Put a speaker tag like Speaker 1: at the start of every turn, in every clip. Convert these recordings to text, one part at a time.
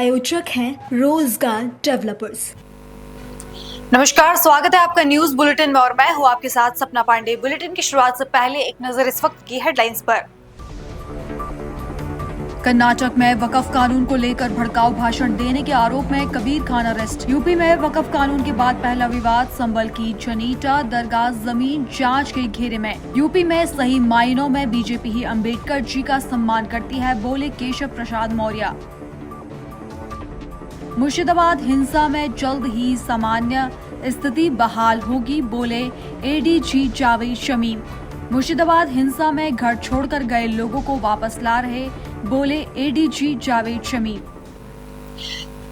Speaker 1: प्रायोजक हैं रोजगार डेवलपर्स।
Speaker 2: नमस्कार, स्वागत है आपका न्यूज बुलेटिन में और मैं हूं आपके साथ सपना पांडे। बुलेटिन की शुरुआत से पहले एक नजर इस वक्त की हेडलाइंस पर। कर्नाटक में वक्फ कानून को लेकर भड़काऊ भाषण देने के आरोप में कबीर खान अरेस्ट। यूपी में वक्फ कानून के बाद पहला विवाद, संबल की जनीटा दरगाह जमीन जांच के घेरे में। यूपी में सही मायनों में बीजेपी ही अंबेडकर जी का सम्मान करती है, बोले केशव प्रसाद मौर्य। मुर्शिदाबाद हिंसा में जल्द ही सामान्य स्थिति बहाल होगी, बोले एडीजी जावेद शमीम। मुर्शिदाबाद हिंसा में घर छोड़कर गए लोगों को वापस ला रहे, बोले एडीजी जावेद शमीम।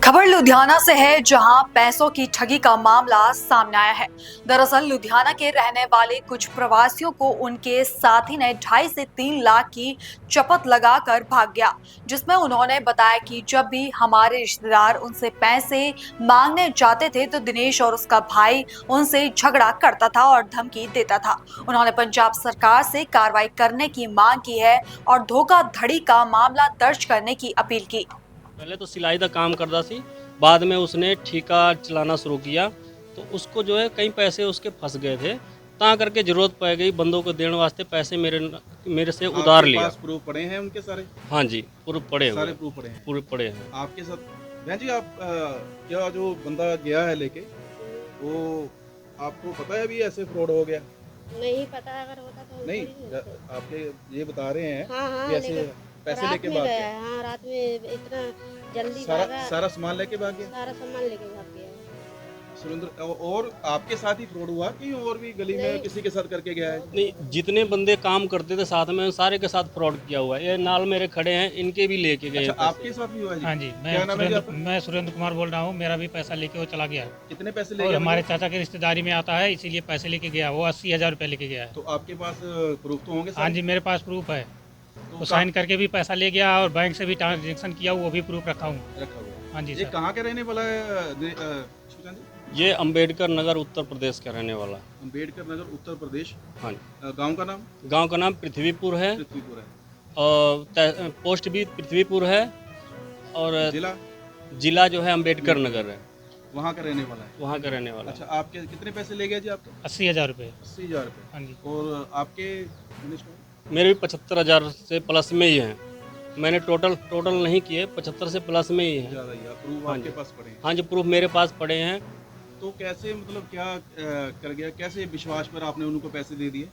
Speaker 2: खबर लुधियाना से है, जहां पैसों की ठगी का मामला सामने आया है। दरअसल लुधियाना के रहने वाले कुछ प्रवासियों को उनके साथी ने 2.5 से 3 लाख की चपत लगाकर भाग गया, जिसमें उन्होंने बताया कि जब भी हमारे रिश्तेदार उनसे पैसे मांगने जाते थे तो दिनेश और उसका भाई उनसे झगड़ा करता था और धमकी देता था। उन्होंने पंजाब सरकार से कार्रवाई करने की मांग की है और धोखाधड़ी का मामला दर्ज करने की अपील की।
Speaker 3: पहले तो सिलाई का काम करता सी, बाद में उसने ठेका चलाना शुरू किया तो उसको जो है कई पैसे उसके फंस गए थे, ता करके जरूरत पड़ गई बंदों को देने वास्ते पैसे मेरे से उधार लिया।
Speaker 4: आपके पास प्रूफ पड़े हैं उनके सारे?
Speaker 3: हाँ जी, प्रूफ पड़े हुए,
Speaker 4: सारे प्रूफ पड़े हैं,
Speaker 3: पूरे पड़े हैं
Speaker 4: आपके साथ। बहन जी, आप क्या जो बंदा गया है लेके, वो आपको पता है अभी ऐसे फ्रॉड हो गया?
Speaker 5: नहीं पता, अगर होता तो
Speaker 4: नहीं, आपके ये बता रहे हैं
Speaker 5: हाँ,
Speaker 4: कि ऐसे पैसे लेके भाग
Speaker 5: गया
Speaker 4: गया।
Speaker 5: है। हाँ, रात में इतना जल्दी
Speaker 4: सारा सामान लेके भाग गया।
Speaker 5: सारा सामान लेके भाग गया।
Speaker 4: सुरेंद्र, और आपके साथ ही फ्रॉड हुआ कि और भी गली में किसी के साथ करके गया है?
Speaker 3: नहीं, जितने बंदे काम करते थे साथ में सारे के साथ फ्रॉड किया हुआ है। ये नाल मेरे खड़े हैं, इनके भी लेके गए।
Speaker 4: अच्छा, आपके साथ भी हुआ है जी?
Speaker 6: हाँ जी,
Speaker 4: क्या नाम है जी आपका?
Speaker 6: मैं सुरेंद्र कुमार बोल रहा हूँ। मेरा भी पैसा लेके वो चला गया।
Speaker 4: कितने पैसे ले
Speaker 6: और
Speaker 4: गया?
Speaker 6: हमारे चाचा की रिश्तेदारी में आता है, इसीलिए पैसे लेके गया। वो 80,000 रुपये लेके गया है।
Speaker 4: तो आपके पास प्रूफ तो होंगे?
Speaker 6: हाँ जी, मेरे पास प्रूफ है।
Speaker 4: तो
Speaker 6: वो साइन करके भी पैसा ले गया और बैंक से भी ट्रांजेक्शन किया, वो भी प्रूफ रखा हूँ।
Speaker 4: रखा हुआ है।
Speaker 6: हाँ जी
Speaker 4: ये
Speaker 6: सर।
Speaker 4: कहाँ के रहने वाला है शिवचंद जी?
Speaker 3: ये अंबेडकर नगर उत्तर प्रदेश का रहने वाला।
Speaker 4: अम्बेडकर नगर उत्तर प्रदेश।
Speaker 3: हाँ,
Speaker 4: गांव का नाम?
Speaker 3: गांव का नाम पृथ्वीपुर है
Speaker 4: पृथ्वीपुर है।
Speaker 3: और पोस्ट भी पृथ्वीपुर है और जिला जो है अंबेडकर नगर है,
Speaker 4: वहाँ का रहने वाला है।
Speaker 3: वहाँ का रहने वाला।
Speaker 4: अच्छा, आपके कितने पैसे ले गए जी आपके?
Speaker 6: 80,000 रुपये।
Speaker 4: 80,000 रुपये।
Speaker 6: हाँ जी।
Speaker 4: और आपके दिनेश को?
Speaker 3: मेरे भी 75,000 से प्लस में ही हैं। मैंने टोटल नहीं किए, 75 से प्लस में ही है।
Speaker 4: ज़्यादा ही है। प्रूफ
Speaker 3: हाँ
Speaker 4: आपके
Speaker 3: जी।
Speaker 4: पास पड़े हैं?
Speaker 3: हाँ जी, प्रूफ मेरे पास पड़े हैं।
Speaker 4: तो कैसे, मतलब क्या कर गया, कैसे विश्वास पर आपने उनको पैसे दे दिए?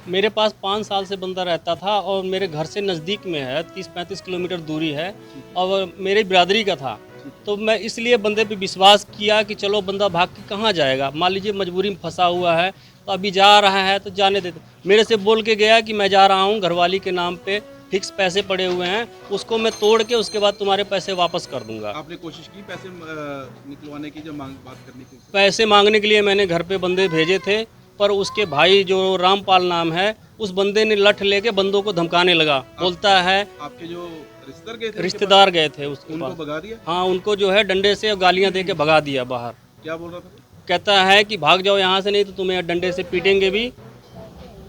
Speaker 3: मेरे पास 5 साल से बंदा रहता था और मेरे घर से नज़दीक में है, 30-35 किलोमीटर दूरी है और मेरी बिरादरी का था। तो मैं इसलिए बंदे पे विश्वास किया कि चलो बंदा भाग के कहाँ जाएगा, मान लीजिए मजबूरी में फंसा हुआ है तो अभी जा रहा है तो जाने देते। मेरे से बोल के गया कि मैं जा रहा हूँ, घरवाली के नाम पे फिक्स पैसे पड़े हुए हैं, उसको मैं तोड़ के उसके बाद तुम्हारे पैसे वापस कर दूंगा।
Speaker 4: आपने कोशिश की पैसे निकलवाने की, जब बात करने की?
Speaker 3: पैसे मांगने के लिए मैंने घर पे बंदे भेजे थे, पर उसके भाई जो रामपाल नाम है, उस बंदे ने लठ लेके बंदों को धमकाने लगा। बोलता है
Speaker 4: आपके जो रिश्तेदार गए थे,
Speaker 3: रिश्तेदार गए थे उसके
Speaker 4: उनको
Speaker 3: पास,
Speaker 4: भगा दिया?
Speaker 3: हाँ उनको जो है डंडे से गालियां दे के भगा दिया बाहर।
Speaker 4: क्या बोल रहा था?
Speaker 3: कहता है कि भाग जाओ यहाँ से, नहीं तो तुम्हें डंडे से पीटेंगे भी,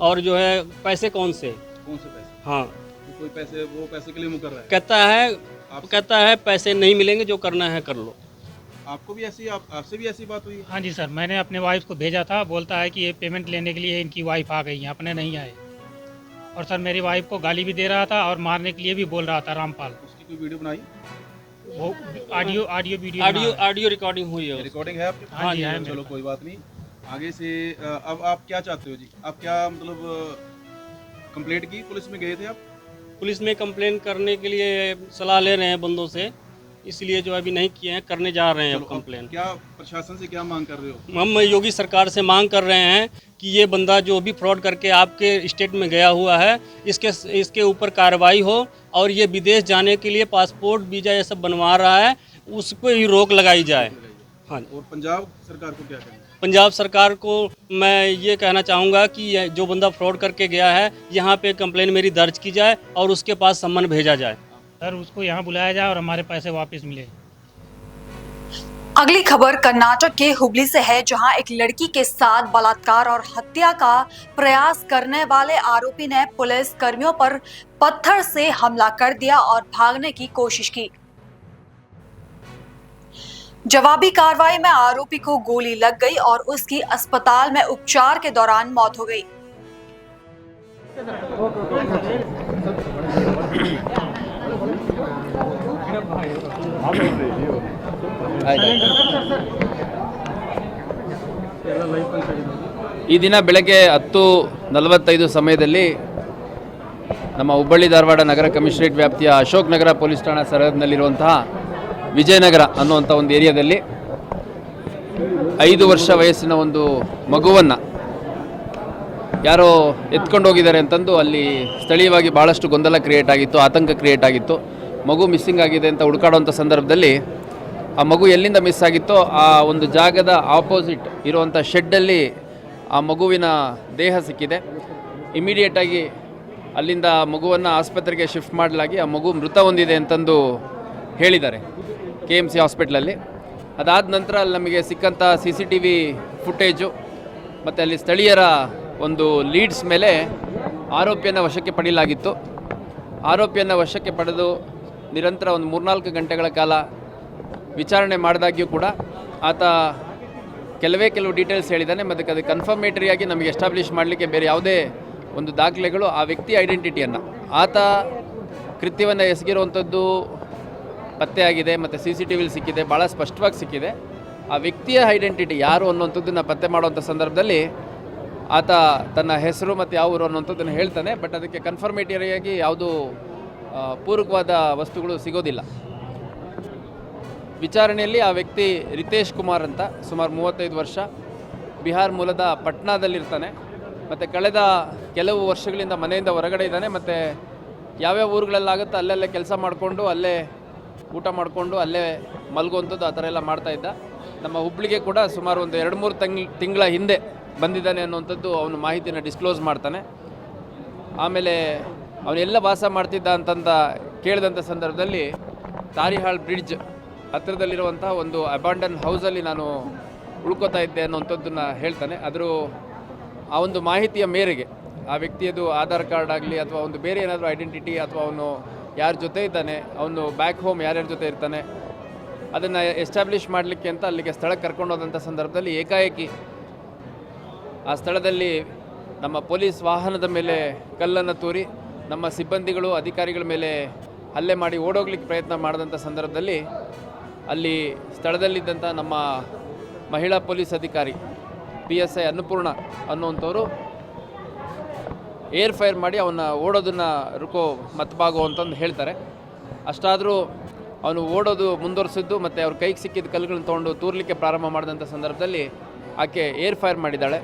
Speaker 3: और जो है पैसे कौन से?
Speaker 4: कौन से पैसे?
Speaker 3: हाँ,
Speaker 4: कोई पैसे, वो पैसे के लिए मुकर रहा है?
Speaker 3: कहता है पैसे नहीं मिलेंगे, जो करना है कर लो।
Speaker 4: आपको भी ऐसी, आपसे भी ऐसी बात हुई?
Speaker 6: हाँ जी सर, मैंने अपने वाइफ को भेजा था। बोलता है कि ये पेमेंट लेने के लिए इनकी वाइफ आ गई है, अपने नहीं आए। और सर मेरी वाइफ को गाली भी दे रहा था और मारने के लिए भी बोल रहा था रामपाल।
Speaker 4: उसकी कोई वीडियो बनाई?
Speaker 6: वो ऑडियो
Speaker 3: रिकॉर्डिंग हुई है।
Speaker 4: रिकॉर्डिंग है आपके?
Speaker 6: हाँ जी, है।
Speaker 4: चलो कोई बात नहीं। आगे से अब आप क्या चाहते हो जी? आप क्या, मतलब कंप्लेंट की, पुलिस में गए थे आप?
Speaker 3: पुलिस में कंप्लेन करने के लिए सलाह ले रहे हैं बंदों से, इसलिए जो अभी नहीं किए हैं, करने जा रहे हैं अब कंप्लेन।
Speaker 4: क्या प्रशासन से क्या मांग कर रहे हो?
Speaker 3: हम योगी सरकार से मांग कर रहे हैं कि ये बंदा जो भी फ्रॉड करके आपके स्टेट में गया हुआ है, इसके ऊपर कार्रवाई हो और ये विदेश जाने के लिए पासपोर्ट वीज़ा ये सब बनवा रहा है, उस पर ही रोक लगाई जाए। हाँ,
Speaker 4: और पंजाब सरकार को क्या कहना?
Speaker 3: पंजाब सरकार को मैं ये कहना चाहूँगा कि जो बंदा फ्रॉड करके गया है, यहाँ पे कंप्लेन मेरी दर्ज की जाए और उसके पास सम्मन भेजा जाए।
Speaker 6: सर उसको यहाँ बुलाया जाए और हमारे पैसे वापस मिले।
Speaker 2: अगली खबर कर्नाटक के हुबली से है, जहां एक लड़की के साथ बलात्कार और हत्या का प्रयास करने वाले आरोपी ने पुलिस कर्मियों पर पत्थर से हमला कर दिया और भागने की कोशिश की। जवाबी कार्रवाई में आरोपी को गोली लग गई और उसकी अस्पताल में उपचार के दौरान मौत हो गई।
Speaker 7: ಈ ದಿನ ಬೆಳಗ್ಗೆ 10:45 ಸಮಯದಲ್ಲಿ ನಮ್ಮ ಹುಬ್ಬಳ್ಳಿ ಧಾರವಾಡ ನಗರ ಕಮಿಷನರೇಟ್ ವ್ಯಾಪ್ತಿಯ ಅಶೋಕ್ ನಗರ ಪೊಲೀಸ್ ಠಾಣಾ ಸರಹದ್ದಿನಲ್ಲಿರುವಂತಹ ವಿಜಯನಗರ ಅನ್ನುವಂಥ ಒಂದು ಏರಿಯಾದಲ್ಲಿ 5 ವರ್ಷ ವಯಸ್ಸಿನ ಒಂದು ಮಗುವನ್ನು ಯಾರೋ ಎತ್ಕೊಂಡು ಹೋಗಿದ್ದಾರೆ ಅಂತಂದು ಅಲ್ಲಿ ಸ್ಥಳೀಯವಾಗಿ ಭಾಳಷ್ಟು ಗೊಂದಲ ಕ್ರಿಯೇಟ್ ಆಗಿತ್ತು, ಆತಂಕ ಕ್ರಿಯೇಟ್ ಆಗಿತ್ತು. ಮಗು ಮಿಸ್ಸಿಂಗ್ ಆಗಿದೆ ಅಂತ ಹುಡುಕಾಡುವಂಥ ಸಂದರ್ಭದಲ್ಲಿ ಆ ಮಗು ಎಲ್ಲಿಂದ ಮಿಸ್ ಆಗಿತ್ತೋ ಆ ಒಂದು ಜಾಗದ ಆಪೋಸಿಟ್ ಇರುವಂಥ ಶೆಡ್ಡಲ್ಲಿ ಆ ಮಗುವಿನ ದೇಹ ಸಿಕ್ಕಿದೆ. ಇಮಿಡಿಯೇಟಾಗಿ ಅಲ್ಲಿಂದ ಮಗುವನ್ನು ಆಸ್ಪತ್ರೆಗೆ ಶಿಫ್ಟ್ ಮಾಡಲಾಗಿ ಆ ಮಗು ಮೃತ ಹೊಂದಿದೆ ಅಂತಂದು ಹೇಳಿದ್ದಾರೆ KMC ಹಾಸ್ಪಿಟ್ಲಲ್ಲಿ. ಅದಾದ ನಂತರ ಅಲ್ಲಿ ನಮಗೆ ಸಿಕ್ಕಂಥ CCTV ಫುಟೇಜು ಮತ್ತು ಅಲ್ಲಿ ಸ್ಥಳೀಯರ ಒಂದು ಲೀಡ್ಸ್ ಮೇಲೆ ಆರೋಪಿಯನ್ನು ವಶಕ್ಕೆ ಪಡೆಯಲಾಗಿತ್ತು. ಆರೋಪಿಯನ್ನು ವಶಕ್ಕೆ ಪಡೆದು ನಿರಂತರ ಒಂದು 3-4 ಗಂಟೆಗಳ ಕಾಲ ವಿಚಾರಣೆ ಮಾಡಿದಾಗ್ಯೂ ಕೂಡ ಆತ ಕೆಲವು ಡೀಟೇಲ್ಸ್ ಹೇಳಿದ್ದಾನೆ. ಮತ್ತು ಅದು ಕನ್ಫರ್ಮೇಟರಿಯಾಗಿ ನಮಗೆ ಎಸ್ಟಾಬ್ಲಿಷ್ ಮಾಡಲಿಕ್ಕೆ ಬೇರೆ ಯಾವುದೇ ಒಂದು ದಾಖಲೆಗಳು ಆ ವ್ಯಕ್ತಿಯ ಐಡೆಂಟಿಟಿಯನ್ನು, ಆತ ಕೃತ್ಯವನ್ನು ಎಸಗಿರುವಂಥದ್ದು ಪತ್ತೆಯಾಗಿದೆ ಮತ್ತು CCTVಲಿ ಸಿಕ್ಕಿದೆ, ಭಾಳ ಸ್ಪಷ್ಟವಾಗಿ ಸಿಕ್ಕಿದೆ. ಆ ವ್ಯಕ್ತಿಯ ಐಡೆಂಟಿಟಿ ಯಾರು ಅನ್ನುವಂಥದ್ದನ್ನು ಪತ್ತೆ ಮಾಡುವಂಥ ಸಂದರ್ಭದಲ್ಲಿ ಆತ ತನ್ನ ಹೆಸರು ಮತ್ತು ಯಾವ ಊರು ಅನ್ನುವಂಥದ್ದನ್ನು ಹೇಳ್ತಾನೆ. ಬಟ್ ಅದಕ್ಕೆ ಕನ್ಫರ್ಮೇಟರಿಯಾಗಿ ಯಾವುದೂ ಪೂರಕವಾದ ವಸ್ತುಗಳು ಸಿಗೋದಿಲ್ಲ. ವಿಚಾರಣೆಯಲ್ಲಿ ಆ ವ್ಯಕ್ತಿ ರಿತೇಶ್ ಕುಮಾರ್ ಅಂತ, ಸುಮಾರು 35 ವರ್ಷ, ಬಿಹಾರ್ ಮೂಲದ ಪಟ್ನಾದಲ್ಲಿರ್ತಾನೆ. ಮತ್ತು ಕಳೆದ ಕೆಲವು ವರ್ಷಗಳಿಂದ ಮನೆಯಿಂದ ಹೊರಗಡೆ ಇದ್ದಾನೆ. ಮತ್ತು ಯಾವ್ಯಾವ ಊರುಗಳಲ್ಲಾಗುತ್ತೋ ಅಲ್ಲಲ್ಲೇ ಕೆಲಸ ಮಾಡಿಕೊಂಡು ಅಲ್ಲೇ ಊಟ ಮಾಡಿಕೊಂಡು ಅಲ್ಲೇ ಮಲಗುವಂಥದ್ದು ಆ ಥರ ಎಲ್ಲ ಮಾಡ್ತಾಯಿದ್ದ. ನಮ್ಮ ಹುಬ್ಬಳ್ಳಿಗೆ ಕೂಡ ಸುಮಾರು ಒಂದು 2-3 ತಿಂಗಳ ಹಿಂದೆ ಬಂದಿದ್ದಾನೆ ಅನ್ನುವಂಥದ್ದು ಅವನು ಮಾಹಿತಿನ ಡಿಸ್ಕ್ಲೋಸ್ ಮಾಡ್ತಾನೆ. ಆಮೇಲೆ ಅವನೆಲ್ಲ ವಾಸ ಮಾಡ್ತಿದ್ದ ಅಂತಂದ ಕೇಳಿದಂಥ ಸಂದರ್ಭದಲ್ಲಿ ತಾರಿಹಾಳ್ ಬ್ರಿಡ್ಜ್ ಹತ್ತಿರದಲ್ಲಿರುವಂಥ ಒಂದು ಅಬಾಂಡನ್ ಹೌಸಲ್ಲಿ ನಾನು ಉಳ್ಕೋತಾ ಇದ್ದೆ ಅನ್ನೋಂಥದ್ದನ್ನು ಹೇಳ್ತಾನೆ. ಆ ಒಂದು ಮಾಹಿತಿಯ ಮೇರೆಗೆ ಆ ವ್ಯಕ್ತಿಯದು ಆಧಾರ್ ಕಾರ್ಡ್ ಆಗಲಿ ಅಥವಾ ಒಂದು ಬೇರೆ ಏನಾದರೂ ಐಡೆಂಟಿಟಿ ಅಥವಾ ಅವನು ಯಾರ ಜೊತೆ ಇದ್ದಾನೆ, ಅವನು ಬ್ಯಾಕ್ ಹೋಮ್ ಯಾರ್ಯಾರ ಜೊತೆ ಇರ್ತಾನೆ, ಅದನ್ನು ಎಸ್ಟಾಬ್ಲಿಷ್ ಮಾಡಲಿಕ್ಕೆ ಅಂತ ಅಲ್ಲಿಗೆ ಸ್ಥಳಕ್ಕೆ ಕರ್ಕೊಂಡು ಹೋದಂಥ ಸಂದರ್ಭದಲ್ಲಿ ಏಕಾಏಕಿ ಆ ಸ್ಥಳದಲ್ಲಿ ನಮ್ಮ ಪೊಲೀಸ್ ವಾಹನದ ಮೇಲೆ ಕಲ್ಲನ್ನು ತೂರಿ ನಮ್ಮ ಸಿಬ್ಬಂದಿಗಳು ಅಧಿಕಾರಿಗಳ ಮೇಲೆ ಹಲ್ಲೆ ಮಾಡಿ ಓಡೋಗ್ಲಿಕ್ಕೆ ಪ್ರಯತ್ನ ಮಾಡಿದಂಥ ಸಂದರ್ಭದಲ್ಲಿ ಅಲ್ಲಿ ಸ್ಥಳದಲ್ಲಿದ್ದಂಥ ನಮ್ಮ ಮಹಿಳಾ ಪೊಲೀಸ್ ಅಧಿಕಾರಿ PSI ಅನ್ನಪೂರ್ಣ ಅನ್ನುವಂಥವರು ಏರ್ ಫೈರ್ ಮಾಡಿ ಅವನ್ನ ಓಡೋದನ್ನು ರುಕೋ ಮತ್ಬಾಗೋ ಅಂತಂದು ಹೇಳ್ತಾರೆ. ಅಷ್ಟಾದರೂ ಅವನು ಓಡೋದು ಮುಂದುವರಿಸಿದ್ದು ಮತ್ತು ಅವ್ರ ಕೈಗೆ ಸಿಕ್ಕಿದ ಕಲ್ಲುಗಳನ್ನ ತೊಗೊಂಡು ತೂರ್ಲಿಕ್ಕೆ ಪ್ರಾರಂಭ ಮಾಡಿದಂಥ ಸಂದರ್ಭದಲ್ಲಿ ಆಕೆ ಏರ್ ಫೈರ್ ಮಾಡಿದ್ದಾಳೆ.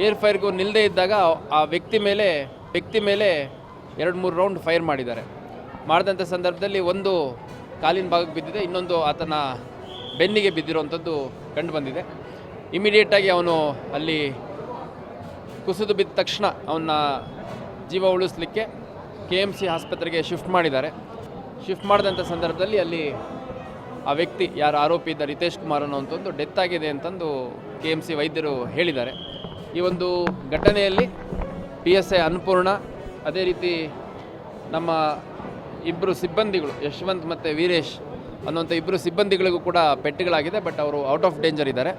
Speaker 7: ಏರ್ ಫೈರ್ಗೂ ನಿಲ್ಲದೇ ಇದ್ದಾಗ ಆ ವ್ಯಕ್ತಿ ಮೇಲೆ 2-3 ರೌಂಡ್ ಫೈರ್ ಮಾಡಿದಂಥ ಸಂದರ್ಭದಲ್ಲಿ ಒಂದು ಕಾಲಿನ ಭಾಗಕ್ಕೆ ಬಿದ್ದಿದೆ, ಇನ್ನೊಂದು ಆತನ ಬೆನ್ನಿಗೆ ಬಿದ್ದಿರುವಂಥದ್ದು ಕಂಡು ಬಂದಿದೆ. ಇಮಿಡಿಯೇಟಾಗಿ ಅವನು ಅಲ್ಲಿ ಕುಸಿದು ಬಿದ್ದ ತಕ್ಷಣ ಅವನ್ನ ಜೀವ ಉಳಿಸ್ಲಿಕ್ಕೆ KMC ಆಸ್ಪತ್ರೆಗೆ ಶಿಫ್ಟ್ ಮಾಡಿದ್ದಾರೆ. ಶಿಫ್ಟ್ ಮಾಡಿದಂಥ ಸಂದರ್ಭದಲ್ಲಿ ಅಲ್ಲಿ ಆ ವ್ಯಕ್ತಿ ಯಾರು ಆರೋಪಿ ಇದ್ದ ರಿತೇಶ್ ಕುಮಾರ್ ಅನ್ನೋಂಥದ್ದು ಡೆತ್ ಆಗಿದೆ ಅಂತಂದು KMC ವೈದ್ಯರು ಹೇಳಿದ್ದಾರೆ. ಈ ಒಂದು ಘಟನೆಯಲ್ಲಿ PSI ಅನ್ನಪೂರ್ಣ, ಅದೇ ರೀತಿ ನಮ್ಮ 2 ಸಿಬ್ಬಂದಿಗಳು ಯಶವಂತ್ ಮತ್ತು ವೀರೇಶ್ ಅನ್ನೋಂಥ 2 ಸಿಬ್ಬಂದಿಗಳಿಗೂ ಕೂಡ ಪೆಟ್ಟುಗಳಾಗಿದೆ. ಬಟ್ ಅವರು ಔಟ್ ಆಫ್ ಡೇಂಜರ್ ಇದ್ದಾರೆ.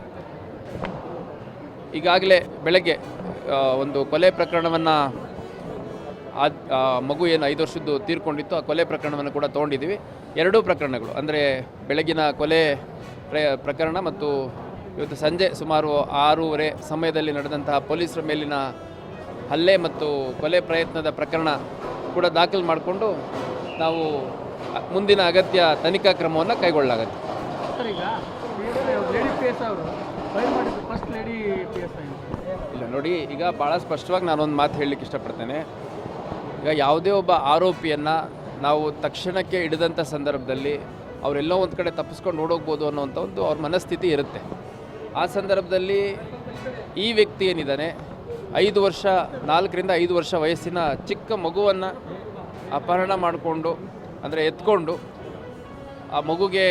Speaker 7: ಈಗಾಗಲೇ ಬೆಳಗ್ಗೆ ಒಂದು ಕೊಲೆ ಪ್ರಕರಣವನ್ನು ಮಗು ಏನು 5 ವರ್ಷದ್ದು ತೀರ್ಕೊಂಡಿತ್ತು ಆ ಕೊಲೆ ಪ್ರಕರಣವನ್ನು ಕೂಡ ತೊಗೊಂಡಿದ್ದೀವಿ. 2 ಪ್ರಕರಣಗಳು ಅಂದರೆ ಬೆಳಗಿನ ಕೊಲೆ ಪ್ರಕರಣ ಮತ್ತು ಇವತ್ತು ಸಂಜೆ ಸುಮಾರು 6:30 ಸಮಯದಲ್ಲಿ ನಡೆದಂತಹ ಪೊಲೀಸರ ಮೇಲಿನ ಹಲ್ಲೆ ಮತ್ತು ಕೊಲೆ ಪ್ರಯತ್ನದ ಪ್ರಕರಣ ಕೂಡ ದಾಖಲು ಮಾಡಿಕೊಂಡು ನಾವು ಮುಂದಿನ ಅಗತ್ಯ ತನಿಖಾ ಕ್ರಮವನ್ನು ಕೈಗೊಳ್ಳಲಾಗುತ್ತೆ. ಇಲ್ಲ ನೋಡಿ, ಈಗ ಭಾಳ ಸ್ಪಷ್ಟವಾಗಿ ನಾನೊಂದು ಮಾತು ಹೇಳಲಿಕ್ಕೆ ಇಷ್ಟಪಡ್ತೇನೆ. ಈಗ ಯಾವುದೇ ಒಬ್ಬ ಆರೋಪಿಯನ್ನು ನಾವು ತಕ್ಷಣಕ್ಕೆ ಹಿಡಿದಂಥ ಸಂದರ್ಭದಲ್ಲಿ ಅವರೆಲ್ಲೋ ಒಂದು ಕಡೆ ತಪ್ಪಿಸ್ಕೊಂಡು ಓಡೋಗ್ಬೋದು ಅನ್ನೋವಂಥ ಒಂದು ಅವ್ರ ಮನಸ್ಥಿತಿ ಇರುತ್ತೆ. ಆ ಸಂದರ್ಭದಲ್ಲಿ ಈ ವ್ಯಕ್ತಿ ಏನಿದ್ದಾನೆ 4 ರಿಂದ 5 ವರ್ಷ ವಯಸ್ಸಿನ ಚಿಕ್ಕ ಮಗುವನ್ನು ಅಪಹರಣ ಮಾಡಿಕೊಂಡು ಅಂದರೆ ಎತ್ಕೊಂಡು ಆ ಮಗುಗೆ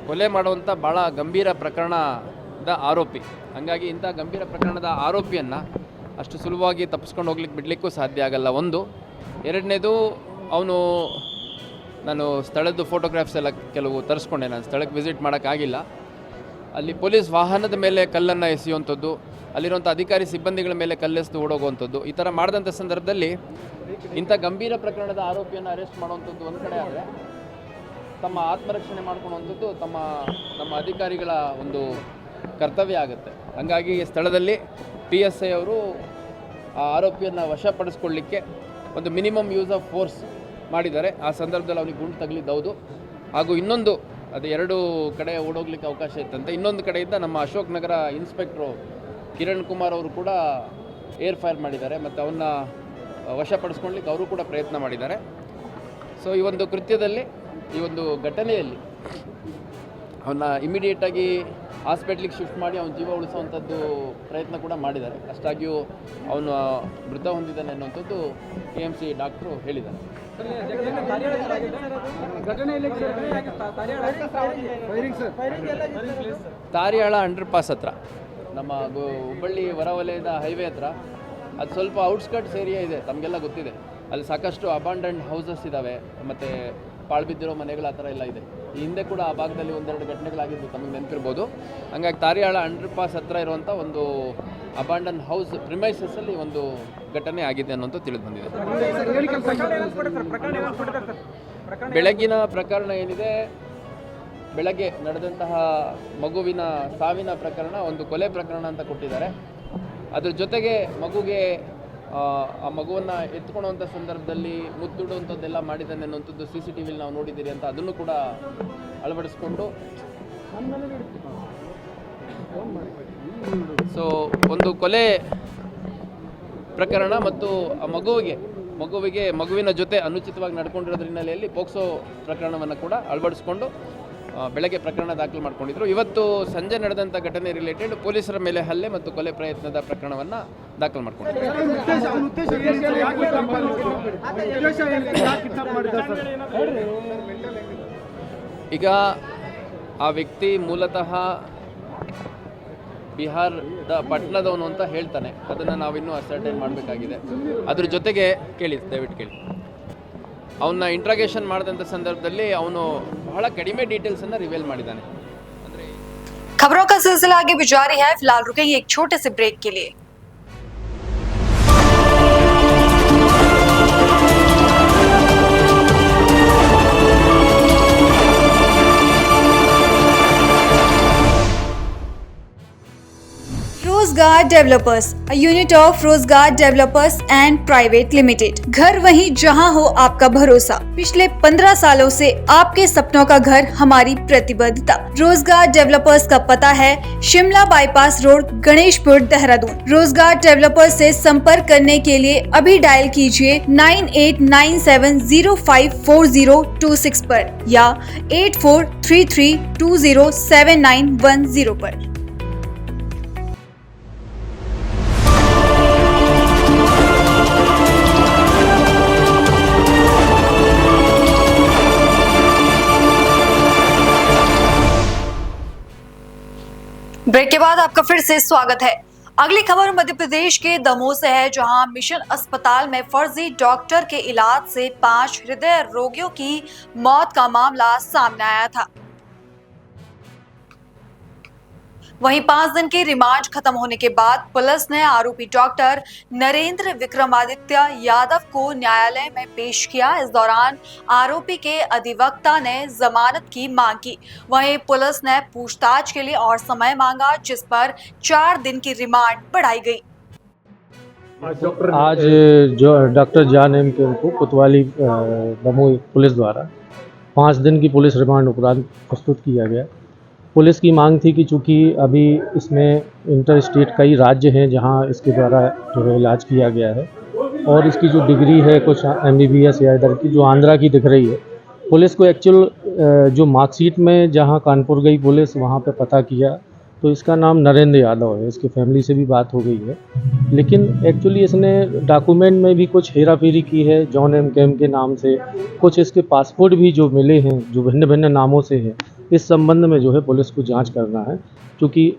Speaker 7: ಕೊಲೆ ಮಾಡುವಂಥ ಭಾಳ ಗಂಭೀರ ಪ್ರಕರಣದ ಆರೋಪಿ. ಹಾಗಾಗಿ ಇಂಥ ಗಂಭೀರ ಪ್ರಕರಣದ ಆರೋಪಿಯನ್ನು ಅಷ್ಟು ಸುಲಭವಾಗಿ ತಪ್ಪಿಸ್ಕೊಂಡು ಹೋಗ್ಲಿಕ್ಕೆ ಬಿಡಲಿಕ್ಕೂ ಸಾಧ್ಯ ಆಗಲ್ಲ. ಒಂದು. ಎರಡನೇದು, ಅವನು ನಾನು ಸ್ಥಳದ್ದು ಫೋಟೋಗ್ರಾಫ್ಸ್ ಎಲ್ಲ ಕೆಲವು ತರಿಸ್ಕೊಂಡೆ. ನಾನು ಸ್ಥಳಕ್ಕೆ ವಿಸಿಟ್ ಮಾಡೋಕ್ಕಾಗಿಲ್ಲ. ಅಲ್ಲಿ ಪೊಲೀಸ್ ವಾಹನದ ಮೇಲೆ ಕಲ್ಲನ್ನು ಎಸೆಯುವಂಥದ್ದು, ಅಲ್ಲಿರುವಂಥ ಅಧಿಕಾರಿ ಸಿಬ್ಬಂದಿಗಳ ಮೇಲೆ ಕಲ್ಲೆಸೆದು ಓಡೋಗುವಂಥದ್ದು, ಈ ಥರ ಮಾಡಿದಂಥ ಸಂದರ್ಭದಲ್ಲಿ ಇಂಥ ಗಂಭೀರ ಪ್ರಕರಣದ ಆರೋಪಿಯನ್ನು ಅರೆಸ್ಟ್ ಮಾಡುವಂಥದ್ದು ಒಂದು ಕಡೆ ಆದರೆ, ತಮ್ಮ ಆತ್ಮರಕ್ಷಣೆ ಮಾಡ್ಕೊಳ್ಳುವಂಥದ್ದು ನಮ್ಮ ಅಧಿಕಾರಿಗಳ ಒಂದು ಕರ್ತವ್ಯ ಆಗುತ್ತೆ. ಹಾಗಾಗಿ ಸ್ಥಳದಲ್ಲಿ PSI ಅವರು ಆ ಆರೋಪಿಯನ್ನು ವಶಪಡಿಸ್ಕೊಳ್ಳಿಕ್ಕೆ ಒಂದು ಮಿನಿಮಮ್ ಯೂಸ್ ಆಫ್ ಫೋರ್ಸ್ ಮಾಡಿದ್ದಾರೆ. ಆ ಸಂದರ್ಭದಲ್ಲಿ ಅವನಿಗೆ ಗುಂಡು ತಗಲಿದ್ದೌದು. ಹಾಗೂ ಇನ್ನೊಂದು ಅದು ಎರಡು ಕಡೆ ಓಡೋಗ್ಲಿಕ್ಕೆ ಅವಕಾಶ ಇತ್ತಂತೆ. ಇನ್ನೊಂದು ಕಡೆಯಿಂದ ನಮ್ಮ ಅಶೋಕ್ ನಗರ ಇನ್ಸ್ಪೆಕ್ಟ್ರು ಕಿರಣ್ ಕುಮಾರ್ ಅವರು ಕೂಡ ಏರ್ ಫೈರ್ ಮಾಡಿದ್ದಾರೆ ಮತ್ತು ಅವನ್ನ ವಶಪಡಿಸ್ಕೊಳ್ಳಿಕ್ಕೆ ಅವರು ಕೂಡ ಪ್ರಯತ್ನ ಮಾಡಿದ್ದಾರೆ. ಸೊ ಈ ಒಂದು ಕೃತ್ಯದಲ್ಲಿ, ಈ ಒಂದು ಘಟನೆಯಲ್ಲಿ ಅವನ್ನ ಇಮಿಡಿಯೇಟಾಗಿ ಹಾಸ್ಪಿಟ್ಲಿಗೆ ಶಿಫ್ಟ್ ಮಾಡಿ ಅವನ ಜೀವ ಉಳಿಸುವಂಥದ್ದು ಪ್ರಯತ್ನ ಕೂಡ ಮಾಡಿದ್ದಾರೆ. ಅಷ್ಟಾಗಿಯೂ ಅವನು ಮೃತ ಹೊಂದಿದ್ದಾನೆ ಅನ್ನುವಂಥದ್ದು KMC ಡಾಕ್ಟ್ರು ಹೇಳಿದ್ದಾರೆ. ತಾರಿಯಾಳ ಅಂಡರ್ಪಾಸ್ ಹತ್ರ, ನಮ್ಮ ಹುಬ್ಬಳ್ಳಿ ಹೊರವಲಯದ ಹೈವೇ ಹತ್ರ, ಅದು ಸ್ವಲ್ಪ ಔಟ್ಸ್ಕರ್ಟ್ಸ್ ಏರಿಯಾ ಇದೆ, ತಮಗೆಲ್ಲ ಗೊತ್ತಿದೆ. ಅಲ್ಲಿ ಸಾಕಷ್ಟು ಅಬಾಂಡನ್ಡ್ ಹೌಸಸ್ ಇದ್ದಾವೆ ಮತ್ತು ಪಾಳ್ಬಿದ್ದಿರೋ ಮನೆಗಳು ಆ ಥರ ಎಲ್ಲ ಇದೆ. ಈ ಹಿಂದೆ ಕೂಡ ಆ ಭಾಗದಲ್ಲಿ ಒಂದೆರಡು ಘಟನೆಗಳಾಗಿದ್ದು ತಮಗೆ ನೆನಪಿರ್ಬೋದು. ಹಂಗಾಗಿ ತಾರಿಯಾಳ ಅಂಡರ್ಪಾಸ್ ಹತ್ರ ಇರುವಂಥ ಒಂದು ಅಬಾಂಡನ್ ಹೌಸ್ ಪ್ರಿಮೈಸಸ್ಸಲ್ಲಿ ಒಂದು ಘಟನೆ ಆಗಿದೆ ಅನ್ನೋಂಥ ತಿಳಿದು ಬಂದಿದೆ. ಬೆಳಗ್ಗಿನ ಪ್ರಕರಣ ಏನಿದೆ, ಬೆಳಗ್ಗೆ ನಡೆದಂತಹ ಮಗುವಿನ ಸಾವಿನ ಪ್ರಕರಣ ಒಂದು ಕೊಲೆ ಪ್ರಕರಣ ಅಂತ ಕೊಟ್ಟಿದ್ದಾರೆ. ಅದ್ರ ಜೊತೆಗೆ ಮಗುಗೆ ಆ ಮಗುವನ್ನು ಎತ್ಕೊಳ್ಳುವಂಥ ಸಂದರ್ಭದಲ್ಲಿ ಮುದ್ದುಡುವಂಥದ್ದೆಲ್ಲ ಮಾಡಿದ್ದಾನೆ ಅನ್ನೋಂಥದ್ದು CCTVಲಿ ನಾವು ನೋಡಿದ್ದೀರಿ ಅಂತ ಅದನ್ನು ಕೂಡ ಅಳವಡಿಸ್ಕೊಂಡು, ಸೊ ಒಂದು ಕೊಲೆ ಪ್ರಕರಣ ಮತ್ತು ಆ ಮಗುವಿನ ಜೊತೆ ಅನುಚಿತವಾಗಿ ನಡ್ಕೊಂಡಿರೋದ್ರ ಹಿನ್ನೆಲೆಯಲ್ಲಿ ಪೋಕ್ಸೋ ಪ್ರಕರಣವನ್ನು ಕೂಡ ಅಳವಡಿಸ್ಕೊಂಡು ಬೆಳಗ್ಗೆ ಪ್ರಕರಣ ದಾಖಲು ಮಾಡ್ಕೊಂಡಿದ್ರು. ಇವತ್ತು ಸಂಜೆ ನಡೆದಂಥ ಘಟನೆ ರಿಲೇಟೆಡ್ ಪೊಲೀಸರ ಮೇಲೆ ಹಲ್ಲೆ ಮತ್ತು ಕೊಲೆ ಪ್ರಯತ್ನದ ಪ್ರಕರಣವನ್ನು ದಾಖಲು ಮಾಡ್ಕೊಂಡಿದ್ರು. ಈಗ ಆ ವ್ಯಕ್ತಿ ಮೂಲತಃ ಬಿಹಾರದ ಪಟ್ಟಣದವನು ಅಂತ ಹೇಳ್ತಾನೆ. ಅದನ್ನು ನಾವಿನ್ನೂ ಅಸರ್ಟೈನ್ ಮಾಡಬೇಕಾಗಿದೆ. ಅದ್ರ ಜೊತೆಗೆ ದಯವಿಟ್ಟು ಕೇಳಿ, ಅವನ್ನ ಇಂಟ್ರಾಗೇಷನ್ ಮಾಡಿದಂಥ ಸಂದರ್ಭದಲ್ಲಿ ಅವನು ಬಹಳ ಕಡಿಮೆ ಡೀಟೇಲ್ಸನ್ನು ರಿವೀಲ್ ಮಾಡಿದ್ದಾನೆ.
Speaker 2: खबरों का सिलसिला आगे भी जारी है। फिलहाल रुकेंगे एक छोटे से ब्रेक के लिए।
Speaker 1: रोजगार डेवलपर्स, a unit of रोजगार डेवलपर्स एंड प्राइवेट लिमिटेड। घर वहीं जहां हो आपका भरोसा। पिछले 15 सालों से आपके सपनों का घर हमारी प्रतिबद्धता। रोजगार डेवलपर्स का पता है शिमला बाईपास रोड, गणेशपुर, देहरादून। रोजगार डेवलपर्स से संपर्क करने के लिए अभी डायल कीजिए 9897054026 पर या 8433207910 पर।
Speaker 2: ब्रेक के बाद आपका फिर से स्वागत है। अगली खबर मध्य प्रदेश के दमोह से है, जहां मिशन अस्पताल में फर्जी डॉक्टर के इलाज से 5 हृदय रोगियों की मौत का मामला सामने आया था। वहीं 5 दिन के रिमांड खत्म होने के बाद पुलिस ने आरोपी डॉक्टर नरेंद्र विक्रमादित्य यादव को न्यायालय में पेश किया। इस दौरान आरोपी के अधिवक्ता ने जमानत की मांग की। वहीं पुलिस ने पूछताछ के लिए और समय मांगा, जिस पर 4 दिन की रिमांड बढ़ाई गई।
Speaker 8: आज जो डॉक्टर जान एम के को कोतवाली दमोह पुलिस द्वारा 5 दिन की पुलिस रिमांड उपरांत प्रस्तुत किया गया। पुलिस की मांग थी कि चूँकि अभी इसमें इंटर स्टेट कई राज्य हैं जहां इसके द्वारा जो है इलाज किया गया है, और इसकी जो डिग्री है कुछ MBBS या इधर की जो आंध्रा की दिख रही है, पुलिस को एक्चुअल जो मार्कशीट में जहां कानपुर गई पुलिस वहां पे पता किया तो इसका नाम नरेंद्र यादव है। इसकी फैमिली से भी बात हो गई है, लेकिन एक्चुअली इसने डॉक्यूमेंट में भी कुछ हेरा फेरी की है। जॉन एम कैम के नाम से कुछ इसके पासपोर्ट भी जो मिले हैं जो भिन्न भिन्न नामों से हैं। इस संबंध में जो है पुलिस को जांच करना है, क्योंकि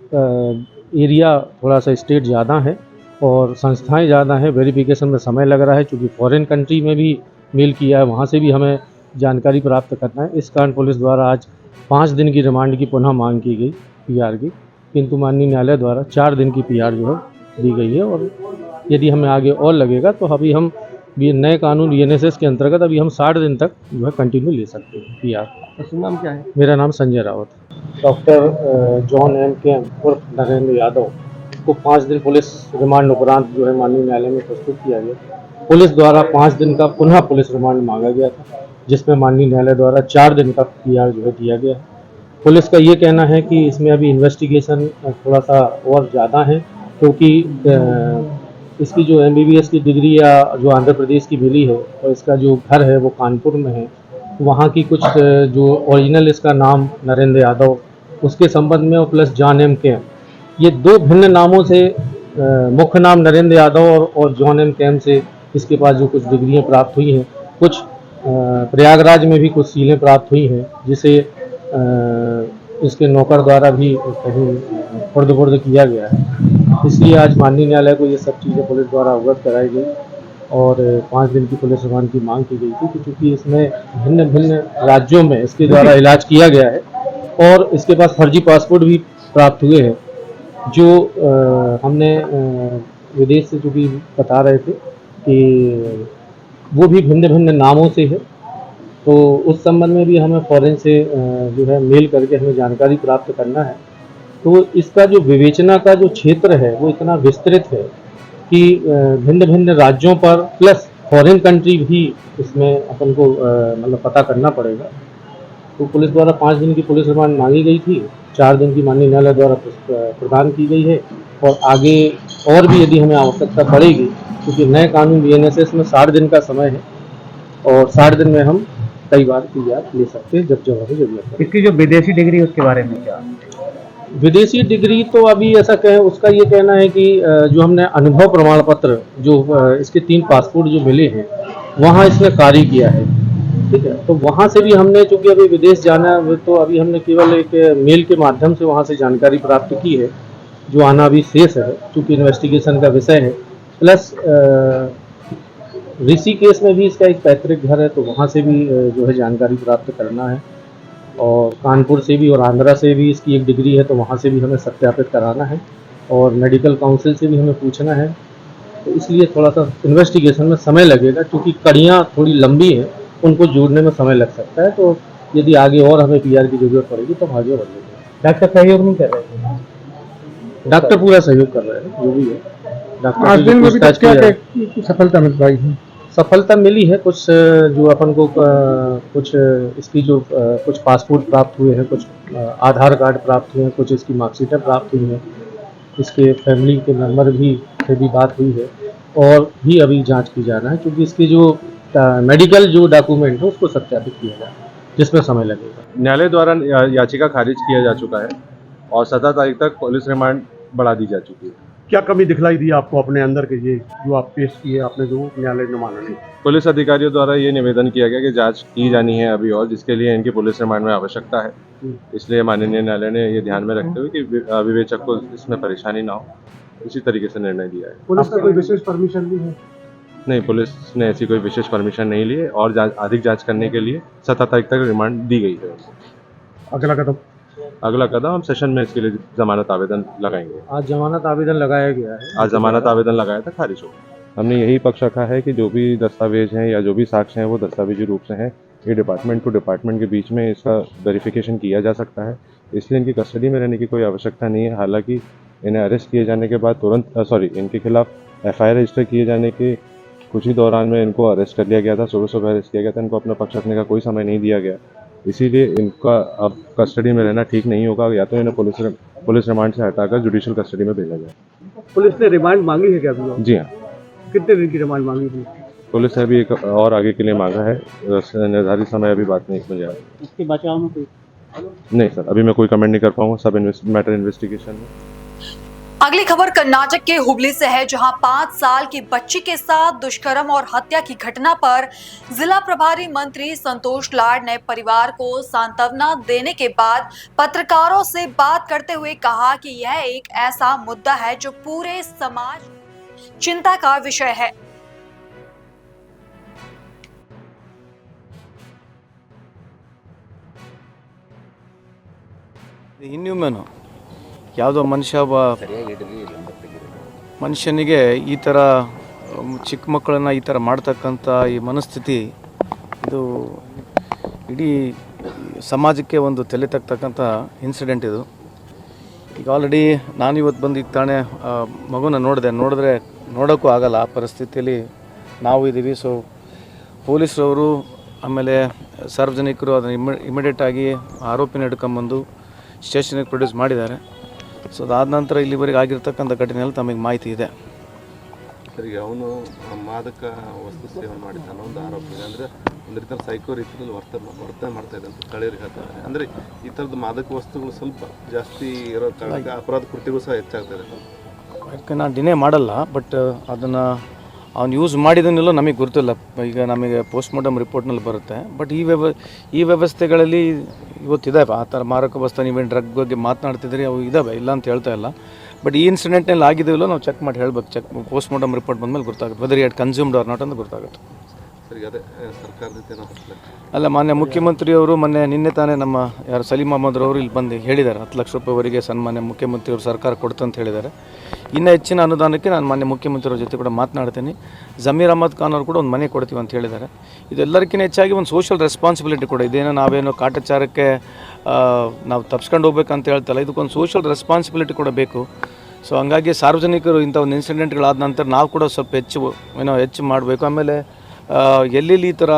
Speaker 8: एरिया थोड़ा सा स्टेट ज़्यादा है और संस्थाएं ज़्यादा हैं। वेरिफिकेशन में समय लग रहा है, क्योंकि फॉरेन कंट्री में भी मेल किया है, वहाँ से भी हमें जानकारी प्राप्त करना है। इस कारण पुलिस द्वारा आज 5 दिन की रिमांड की पुनः मांग की गई पीआर की, किंतु माननीय न्यायालय द्वारा 4 दिन की पीआर जो है दी गई है। और यदि हमें आगे और लगेगा तो अभी हम भी नए कानून बीएनएसएस के अंतर्गत अभी हम 60 दिन तक जो है कंटिन्यू ले सकते हैं पीआर।
Speaker 9: तो नाम क्या है?
Speaker 8: मेरा नाम Sanjay Rawat. Doctor John M Kem उर्फ नरेंद्र यादव को 5 दिन पुलिस रिमांड उपरांत जो है माननीय न्यायालय में प्रस्तुत किया गया। पुलिस द्वारा 5 दिन का पुनः पुलिस रिमांड मांगा गया था, जिसमें माननीय न्यायालय द्वारा 4 दिन का पीआर जो है दिया गया है। पुलिस का ये कहना है कि इसमें अभी इन्वेस्टिगेशन थोड़ा सा और ज़्यादा है, क्योंकि इसकी जो एमबीबीएस की डिग्री या जो आंध्र प्रदेश की मिली है और इसका जो घर है वो कानपुर में है, वहाँ की कुछ जो ओरिजिनल इसका नाम नरेंद्र यादव उसके संबंध में और प्लस जॉन एम केम, ये 2 भिन्न नामों से मुख्य नाम नरेंद्र यादव और जॉन एम केम से इसके पास जो कुछ डिग्रियाँ प्राप्त हुई हैं, कुछ प्रयागराज में भी कुछ सीलें प्राप्त हुई हैं, जिसे इसके नौकर द्वारा भी कहीं खुर्द किया गया है। इसलिए आज माननीय न्यायालय को ये सब चीज़ें पुलिस द्वारा अवगत कराई गई और 5 दिन की पुलिस रिमांड की मांग की गई थी कि चूँकि इसमें भिन्न भिन्न राज्यों में इसके द्वारा इलाज किया गया है और इसके पास फर्जी पासपोर्ट भी प्राप्त हुए हैं, जो हमने विदेश से चूँकि बता रहे थे कि वो भी भिन्न भिन्न नामों से है, तो उस संबंध में भी हमें फॉरेन से जो है मेल करके हमें जानकारी प्राप्त करना है। तो इसका जो विवेचना का जो क्षेत्र है वो इतना विस्तृत है कि भिन्न भिन्न राज्यों पर प्लस फॉरेन कंट्री भी इसमें अपन को मतलब पता करना पड़ेगा। तो पुलिस द्वारा 5 दिन की पुलिस रिमांड मांगी गई थी, 4 दिन की माननीय न्यायालय द्वारा प्रदान की गई है और आगे और भी यदि हमें आवश्यकता पड़ेगी, क्योंकि नए कानून बीएनएसएस में 60 दिन का समय है और 60 दिन में हम कई बार पीआर ले सकते हैं जब हमें जरूरत है।
Speaker 9: इसकी जो विदेशी डिग्री है उसके बारे में क्या?
Speaker 8: विदेशी डिग्री तो अभी ऐसा कहें, उसका ये कहना है कि जो हमने अनुभव प्रमाण पत्र जो इसके 3 पासपोर्ट जो मिले हैं वहाँ इसने कार्य किया है, ठीक है। तो वहाँ से भी हमने चूँकि अभी विदेश जाना है तो अभी हमने केवल एक मेल के माध्यम से वहाँ से जानकारी प्राप्त की है, जो आना अभी शेष है चूँकि इन्वेस्टिगेशन का विषय है। प्लस ऋषिकेश में भी इसका एक पैतृक घर है, तो वहाँ से भी जो है जानकारी प्राप्त करना है और कानपुर से भी और आंध्रा से भी इसकी एक डिग्री है, तो वहाँ से भी हमें सत्यापित कराना है और मेडिकल काउंसिल से भी हमें पूछना है। तो इसलिए थोड़ा सा इन्वेस्टिगेशन में समय लगेगा, क्योंकि कड़ियाँ थोड़ी लंबी हैं, उनको जोड़ने में समय लग सकता है। तो यदि आगे और हमें पीआर की जरूरत पड़ेगी तो हम आगे बढ़ेंगे।
Speaker 9: डॉक्टर सहयोग नहीं कर रहे थे?
Speaker 8: डॉक्टर पूरा सहयोग कर रहे हैं, जो भी है।
Speaker 9: डॉक्टर दिन में भी क्या सफलता मिल पाई है?
Speaker 8: सफलता मिली है, कुछ जो अपन को कुछ इसकी जो कुछ पासपोर्ट प्राप्त हुए हैं, कुछ आधार कार्ड प्राप्त हुए हैं, कुछ इसकी मार्कशीटें प्राप्त हुई हैं, इसके फैमिली के मेंबर भी से भी बात हुई है और भी अभी जांच की जा रहा है, क्योंकि इसके जो मेडिकल जो डॉक्यूमेंट है उसको सत्यापित किया जाए, जिसमें समय लगेगा।
Speaker 10: न्यायालय द्वारा याचिका खारिज किया जा चुका है और 17 तारीख तक पुलिस रिमांड बढ़ा दी जा चुकी है।
Speaker 9: क्या कमी दिखलाई दी आपको अपने अंदर के ये जो आप पेश किए आपने, जो न्यायालय ने माना नहीं?
Speaker 10: पुलिस अधिकारियों द्वारा ये निवेदन किया गया कि जांच की जानी है अभी और, जिसके लिए इनकी पुलिस रिमांड में आवश्यकता है। इसलिए माननीय न्यायालय ने ये ध्यान में रखते हुए कि विवेचक को इसमें परेशानी ना हो, इसी तरीके से निर्णय दिया है।
Speaker 9: पुलिस का कोई विशेष परमिशन भी है?
Speaker 10: नहीं, पुलिस ने ऐसी कोई विशेष परमिशन नहीं ली है और अधिक जाँच करने के लिए 17 तारीख तक रिमांड दी गई है। अगला कदम हम सेशन में इसके लिए जमानत आवेदन लगाएंगे।
Speaker 8: आज जमानत आवेदन लगाया गया है।
Speaker 10: आज जमानत आवेदन लगाया था, खारिज हो गया। हमने यही पक्ष रखा है कि जो भी दस्तावेज हैं या जो भी साक्ष्य हैं वो दस्तावेजी रूप से हैं। ये डिपार्टमेंट टू डिपार्टमेंट के बीच में इसका वेरिफिकेशन किया जा सकता है, इसलिए इनकी कस्टडी में रहने की कोई आवश्यकता नहीं है। हालांकि इन्हें अरेस्ट किए जाने के बाद इनके खिलाफ एफआईआर रजिस्टर किए जाने के कुछ ही दौरान में इनको अरेस्ट कर लिया गया था, सुबह अरेस्ट किया गया था। इनको अपना पक्ष रखने का कोई समय नहीं दिया गया, इसीलिए इनका अब कस्टडी में रहना ठीक नहीं होगा। या तो इन्हें पुलिस रिमांड से हटाकर जुडिशियल कस्टडी में भेजा जाए।
Speaker 9: पुलिस ने रिमांड मांगी है क्या अभी?
Speaker 10: जी हाँ।
Speaker 9: कितने दिन की रिमांड मांगी थी?
Speaker 10: पुलिस ने अभी एक और आगे के लिए मांगा है, निर्धारित समय अभी बात नहीं मुझे।
Speaker 9: इसके बचाव में कोई?
Speaker 10: नहीं सर, अभी मैं कोई कमेंट नहीं कर पाऊंगा, सब मैटर इन्वेस्टिगेशन में।
Speaker 2: अगली खबर कर्नाटक के हुबली से है, जहां 5 साल की बच्ची के साथ दुष्कर्म और हत्या की घटना पर जिला प्रभारी मंत्री संतोष लाड ने परिवार को सांत्वना देने के बाद पत्रकारों से बात करते हुए कहा कि यह एक ऐसा मुद्दा है जो पूरे समाज चिंता का विषय है।
Speaker 11: ಇನ್ಹ್ಯೂಮನ್ ಯಾವುದೋ ಮನುಷ್ಯನಿಗೆ ಈ ಥರ ಚಿಕ್ಕ ಮಕ್ಕಳನ್ನು ಈ ಥರ ಮಾಡ್ತಕ್ಕಂಥ ಈ ಮನಸ್ಥಿತಿ ಇದು ಇಡೀ ಸಮಾಜಕ್ಕೆ ಒಂದು ತಲೆ ತಗ್ತಕ್ಕಂಥ ಇನ್ಸಿಡೆಂಟ್ ಇದು. ಈಗ ಆಲ್ರೆಡಿ ನಾನು ಇವತ್ತು ಬಂದು ಈಗ ತಾನೇ ಮಗುನ ನೋಡಿದ್ರೆ ನೋಡೋಕ್ಕೂ ಆಗಲ್ಲ ಆ ಪರಿಸ್ಥಿತಿಯಲ್ಲಿ ನಾವು ಇದ್ದೀವಿ. ಸೊ ಪೊಲೀಸರವರು ಆಮೇಲೆ ಸಾರ್ವಜನಿಕರು ಅದನ್ನು ಇಮಿಡಿಯೇಟಾಗಿ ಆರೋಪಿನ ಹಿಡ್ಕೊಂಬಂದು ಸ್ಟೇಷನಿಗೆ ಪ್ರೊಡ್ಯೂಸ್ ಮಾಡಿದ್ದಾರೆ. ಸೊ ಅದಾದ ನಂತರ ಇಲ್ಲಿವರೆಗೆ ಆಗಿರ್ತಕ್ಕಂಥ ಘಟನೆಯಲ್ಲಿ ತಮಗೆ ಮಾಹಿತಿ ಇದೆ.
Speaker 10: ಸರಿಗೆ ಅವನು ಮಾದಕ ವಸ್ತು ಸೇವನೆ ಮಾಡಿದ್ದಾನೆ ಒಂದು ಆರೋಪ ಇದೆ. ಅಂದರೆ ಒಂದು ರೀತಿಯ ಸೈಕೋ ರೀತಿಯಲ್ಲಿ ವರ್ತನೆ ಮಾಡ್ತಾ ಇದೆ ಅಂತ ಸ್ಥಳೀಯರಿಗೆ ಹೇಳ್ತಾರೆ. ಅಂದರೆ ಈ ಥರದ ಮಾದಕ ವಸ್ತುಗಳು ಸ್ವಲ್ಪ ಜಾಸ್ತಿ ಇರೋ ಕಾರಣಕ್ಕೆ ಅಪರಾಧ ಕೃತ್ಯಗಳು ಸಹ ಹೆಚ್ಚಾಗ್ತದೆ.
Speaker 11: ಯಾಕೆ ನಾನು ಡಿನೇ ಮಾಡಲ್ಲ, ಬಟ್ ಅದನ್ನು ಅವ್ನು ಯೂಸ್ ಮಾಡಿದನ್ನೆಲ್ಲ ನಮಗೆ ಗೊತ್ತಿಲ್ಲ. ಈಗ ನಮಗೆ ಪೋಸ್ಟ್ಮಾರ್ಟಮ್ ರಿಪೋರ್ಟ್ನಲ್ಲಿ ಬರುತ್ತೆ. ಬಟ್ ಈ ವ್ಯವಸ್ಥೆಗಳಲ್ಲಿ ಇವತ್ತಿದ್ದಾವೆ ಆ ಥರ ಮಾರಕ ವಸ್ತು. ನೀವೇನು ಡ್ರಗ್ ಬಗ್ಗೆ ಮಾತನಾಡ್ತಿದ್ದೀರಿ, ಅವು ಇದ್ದಾವೆ, ಇಲ್ಲ ಅಂತ ಹೇಳ್ತಾ ಇಲ್ಲ. ಬಟ್ ಈ ಇನ್ಸಿಡೆಂಟ್ನಲ್ಲಿ ಆಗಿದೆಯಲ್ಲ ನಾವು ಚೆಕ್ ಮಾಡಿ ಹೇಳಬೇಕು. ಪೋಸ್ಟ್ಮಾರ್ಟಮ್ ರಿಪೋರ್ಟ್ ಬಂದಮೇಲೆ ಗೊತ್ತಾಗುತ್ತೆ whether it consumed or not ಅಂತ ಗೊತ್ತಾಗುತ್ತೆ.
Speaker 10: ಸರಿ, ಅದೇ ಸರ್ಕಾರದ
Speaker 11: ಅಲ್ಲ, ಮಾನ್ಯ ಮುಖ್ಯಮಂತ್ರಿಯವರು ನಿನ್ನೆ ತಾನೇ ನಮ್ಮ ಯಾರು ಸಲೀಂ ಅಹಮದ್ರವರು ಇಲ್ಲಿ ಬಂದು ಹೇಳಿದ್ದಾರೆ 10 ಲಕ್ಷ ರೂಪಾಯಿವರೆಗೆ ಸನ್ಮಾನ್ಯ ಮುಖ್ಯಮಂತ್ರಿಯವರು ಸರ್ಕಾರ ಕೊಡ್ತಂತ ಹೇಳಿದ್ದಾರೆ. ಇನ್ನೂ ಹೆಚ್ಚಿನ ಅನುದಾನಕ್ಕೆ ನಾನು ಮಾನ್ಯ ಮುಖ್ಯಮಂತ್ರಿಯವ್ರ ಜೊತೆ ಕೂಡ ಮಾತನಾಡ್ತೀನಿ. ಜಮೀರ್ ಅಹಮದ್ ಖಾನ್ ಅವರು ಕೂಡ ಒಂದು ಮನೆ ಕೊಡ್ತೀವಿ ಅಂತ ಹೇಳಿದ್ದಾರೆ. ಇದೆಲ್ಲರಿಗಿಂತ ಹೆಚ್ಚಾಗಿ ಒಂದು ಸೋಷಿಯಲ್ ರೆಸ್ಪಾನ್ಸಿಬಿಲಿಟಿ ಕೂಡ ಇದೇನೋ ನಾವೇನೋ ಕಾಟಾಚಾರಕ್ಕೆ ನಾವು ತಪ್ಸ್ಕೊಂಡು ಹೋಗ್ಬೇಕಂತ ಹೇಳ್ತಲ್ಲ, ಇದಕ್ಕೊಂದು ಸೋಷಿಯಲ್ ರೆಸ್ಪಾನ್ಸಿಬಿಲಿಟಿ ಕೂಡ ಬೇಕು. ಸೊ ಹಂಗಾಗಿ ಸಾರ್ವಜನಿಕರು ಇಂಥ ಒಂದು ಇನ್ಸಿಡೆಂಟ್ಗಳಾದ ನಂತರ ನಾವು ಕೂಡ ಸ್ವಲ್ಪ ಹೆಚ್ಚು ಮಾಡಬೇಕು. ಆಮೇಲೆ ಎಲ್ಲೆಲ್ಲಿ ಈ ಥರ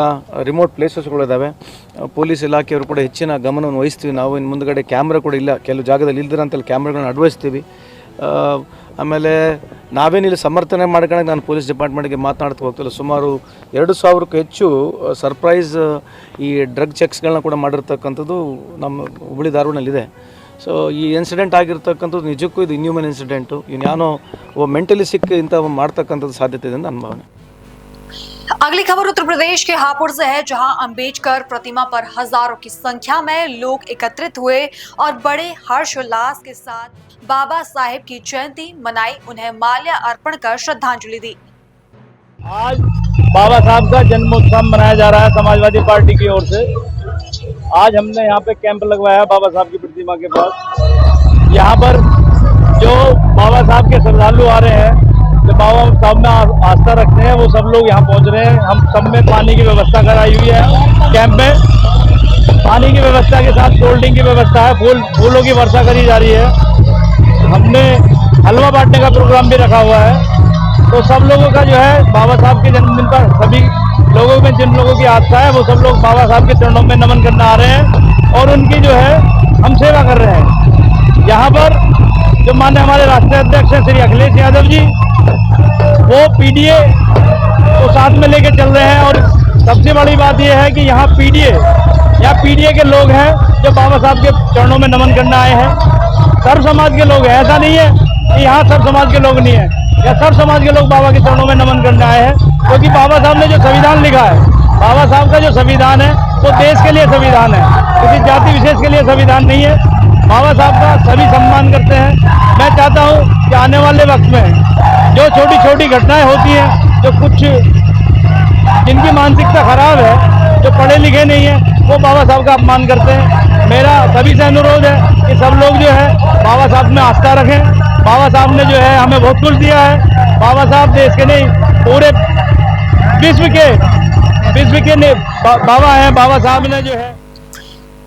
Speaker 11: ರಿಮೋಟ್ ಪ್ಲೇಸಸ್ಗಳಿದ್ದಾವೆ, ಪೊಲೀಸ್ ಇಲಾಖೆಯವರು ಕೂಡ ಹೆಚ್ಚಿನ ಗಮನವನ್ನು ವಹಿಸ್ತೀವಿ. ನಾವು ಇನ್ನು ಮುಂದುಗಡೆ ಕ್ಯಾಮ್ರಾ ಕೂಡ ಇಲ್ಲ, ಕೆಲವು ಜಾಗದಲ್ಲಿ ಇಲ್ದಿರಂತಲ್ಲಿ ಕ್ಯಾಮ್ರಾಗಳನ್ನ ಅಳವಡಿಸ್ತೀವಿ. ಆಮೇಲೆ ನಾವೇನಿಲ್ಲಿ ಸಮರ್ಥನೆ ಮಾಡ್ಕೊಳ್ಳೋಕೆ ನಾನು ಪೊಲೀಸ್ ಡಿಪಾರ್ಟ್ಮೆಂಟ್ಗೆ ಮಾತನಾಡ್ತಾ ಹೋಗ್ತಿಲ್ಲ. ಸುಮಾರು 2,000ಕ್ಕೂ ಹೆಚ್ಚು ಸರ್ಪ್ರೈಸ್ ಈ ಡ್ರಗ್ ಚೆಕ್ಸ್ಗಳನ್ನ ಕೂಡ ಮಾಡಿರ್ತಕ್ಕಂಥದ್ದು ನಮ್ಮ ಹುಬ್ಬಳ್ಳಿ ಧಾರವಾಡನಲ್ಲಿದೆ. ಸೊ ಈ ಇನ್ಸಿಡೆಂಟ್ ಆಗಿರ್ತಕ್ಕಂಥದ್ದು ನಿಜಕ್ಕೂ ಇದು ಇನ್ಹ್ಯೂಮನ್ ಇನ್ಸಿಡೆಂಟು. ಇನ್ಯಾನೋ ಒಬ್ಬ ಮೆಂಟಲಿ ಸಿಕ್ ಇಂಥ ಮಾಡ್ತಕ್ಕಂಥದ್ದು ಸಾಧ್ಯತೆ ಇದೆ ಅಂತ ನನ್ನ ಭಾವನೆ.
Speaker 2: अगली खबर उत्तर प्रदेश के हापुड़ से है, जहां अंबेडकर प्रतिमा पर हजारों की संख्या में लोग एकत्रित हुए और बड़े हर्षोल्लास के साथ बाबा साहेब की जयंती मनाई, उन्हें माल्या अर्पण कर श्रद्धांजलि दी।
Speaker 12: आज बाबा साहब का जन्मोत्सव मनाया जा रहा है समाजवादी पार्टी की ओर से। आज हमने यहाँ पे कैंप लगवाया बाबा साहब की प्रतिमा के पास। यहाँ पर जो बाबा साहब के श्रद्धालु आ रहे हैं, जो बाबा साहब में आस्था रखते हैं, वो सब लोग यहाँ पहुँच रहे हैं। हम सब में पानी की व्यवस्था कराई हुई है। कैंप में पानी की व्यवस्था के साथ कोल्ड ड्रिंक की व्यवस्था है, फूलों की वर्षा करी जा रही है। हमने हलवा बांटने का प्रोग्राम भी रखा हुआ है। तो सब लोगों का जो है बाबा साहब के जन्मदिन पर सभी लोगों में जिन लोगों की आस्था है वो सब लोग बाबा साहब के चरणों में नमन करने आ रहे हैं और उनकी जो है हम सेवा कर रहे हैं। यहाँ पर जो माननीय हमारे राष्ट्रीय अध्यक्ष हैं श्री अखिलेश यादव जी, वो पीडीए को साथ में लेके चल रहे हैं। और सबसे बड़ी बात यह है कि यहाँ पीडीए के लोग हैं जो बाबा साहब के चरणों में नमन करने आए हैं। सर्व समाज के लोग हैं, ऐसा नहीं है कि यहाँ सर्व समाज के लोग नहीं है, या सर्व समाज के लोग बाबा के चरणों में नमन करने आए हैं। क्योंकि बाबा साहब ने जो संविधान लिखा है, बाबा साहब का जो संविधान है वो देश के लिए संविधान है, किसी जाति विशेष के लिए संविधान नहीं है। बाबा साहब का सभी सम्मान करते हैं। मैं चाहता हूँ कि आने वाले वक्त में जो छोटी छोटी घटनाएं होती हैं, जो कुछ जिनकी मानसिकता खराब है, जो पढ़े लिखे नहीं है, वो बाबा साहब का अपमान करते हैं। मेरा सभी से अनुरोध है कि सब लोग जो है बाबा साहब में आस्था रखें। बाबा साहब ने जो है हमें बहुत कुछ दिया है। बाबा साहब देश के नहीं पूरे विश्व के बाबा हैं। बाबा साहब ने जो है।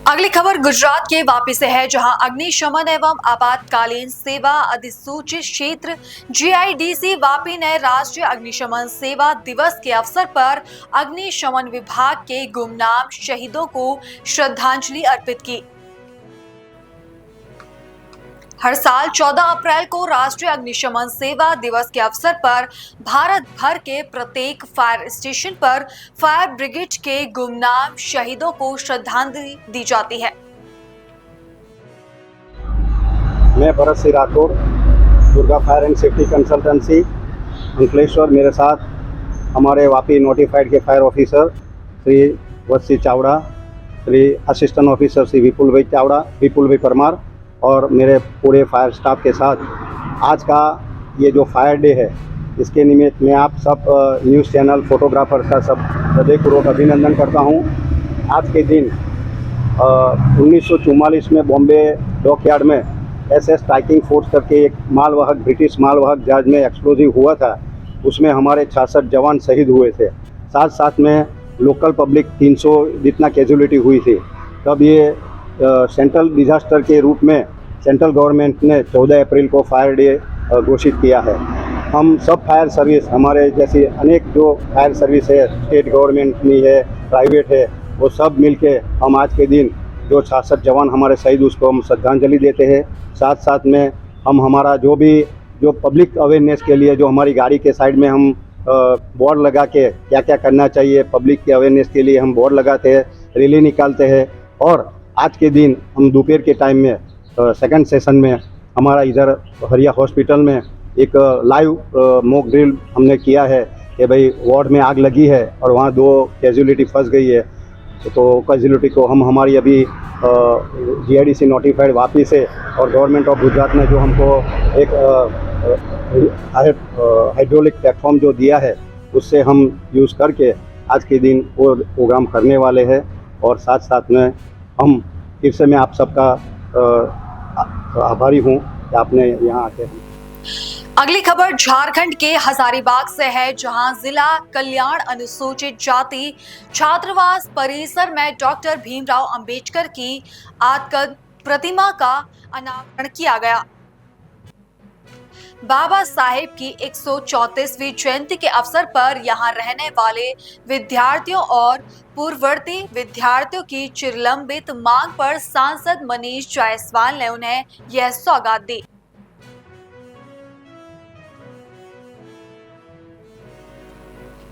Speaker 2: अगली खबर गुजरात के वापी से है, जहां अग्निशमन एवं आपातकालीन सेवा अधिसूचित क्षेत्र जीआईडीसी वापी ने राष्ट्रीय अग्निशमन सेवा दिवस के अवसर पर अग्निशमन विभाग के गुमनाम शहीदों को श्रद्धांजलि अर्पित की। हर साल 14 अप्रैल को राष्ट्रीय अग्निशमन सेवा दिवस के अवसर पर भारत भर के प्रत्येक फायर स्टेशन पर फायर ब्रिगेड के गुमनाम शहीदों को श्रद्धांजलि दी जाती है।
Speaker 9: मैं Bharat Singh Rathore, Durga fire and safety consultancy Ankleshwar. मेरे साथ हमारे वापी नोटिफाइड के fire officer Shri Vatsi Chavda, Shri assistant officer Shri Vipul bhai Parmar और मेरे पूरे फायर स्टाफ के साथ आज का ये जो फायर डे है, इसके निमित्त मैं आप सब न्यूज़ चैनल फोटोग्राफर का सब हृदयपूर्वक अभिनंदन करता हूँ। आज के दिन 1944 में बॉम्बे डॉकयार्ड में SS स्ट्राइकिंग फोर्स करके एक मालवाहक ब्रिटिश मालवाहक जहाज में एक्सप्लोजिव हुआ था, उसमें हमारे 66 जवान शहीद हुए थे। साथ साथ में लोकल पब्लिक 300 जितना कैजुअलिटी हुई थी। तब ये सेंट्रल डिजास्टर के रूप में सेंट्रल गवर्नमेंट ने 14 अप्रैल को फायर डे घोषित किया है। हम सब फायर सर्विस, हमारे जैसी अनेक जो फायर सर्विस है, स्टेट गवर्नमेंट में है, प्राइवेट है, वो सब मिलके हम आज के दिन जो 66 जवान हमारे शहीद, उसको हम श्रद्धांजलि देते हैं। साथ साथ में हम हमारा जो पब्लिक अवेयरनेस के लिए जो हमारी गाड़ी के साइड में हम बोर्ड लगा के क्या क्या करना चाहिए पब्लिक के अवेयरनेस के लिए हम बोर्ड लगाते हैं, रैली निकालते हैं। और आज के दिन हम दोपहर के टाइम में सेकंड सेशन में हमारा इधर हरिया हॉस्पिटल में एक लाइव मॉक ड्रिल हमने किया है कि भाई वार्ड में आग लगी है और वहाँ 2 कैजुअलिटी फंस गई है, तो कैजुअलिटी को हम हमारी अभी GIDC नोटिफाइड वापस है। और गवर्नमेंट ऑफ गुजरात ने जो हमको एक हाइड्रोलिक प्लेटफॉर्म जो दिया है, उससे हम यूज़ करके आज के दिन वो प्रोग्राम करने वाले हैं। और साथ साथ में हम फिर से मैं आप सबका आभारी हूँ कि आपने यहाँ आके।
Speaker 2: अगली खबर झारखंड के हजारीबाग से है, जहां जिला कल्याण अनुसूचित जाति छात्रावास परिसर में डॉक्टर भीमराव अंबेडकर की आदकद प्रतिमा का अनावरण किया गया। बाबा साहेब की 134वीं जयंती के अवसर पर यहां रहने वाले विद्यार्थियों और पूर्ववर्ती विद्यार्थियों की चिरलंबित मांग पर सांसद मनीष जायसवाल ने उन्हें यह सौगात दी।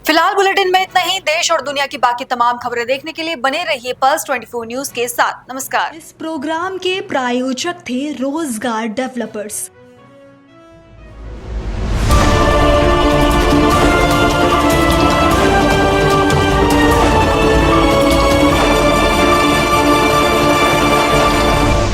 Speaker 2: फिलहाल बुलेटिन में इतना ही। देश और दुनिया की बाकी तमाम खबरें देखने के लिए बने रहिए पल्स 24 न्यूज के साथ। नमस्कार।
Speaker 13: इस प्रोग्राम के प्रायोजक थे रोजगार डेवलपर्स।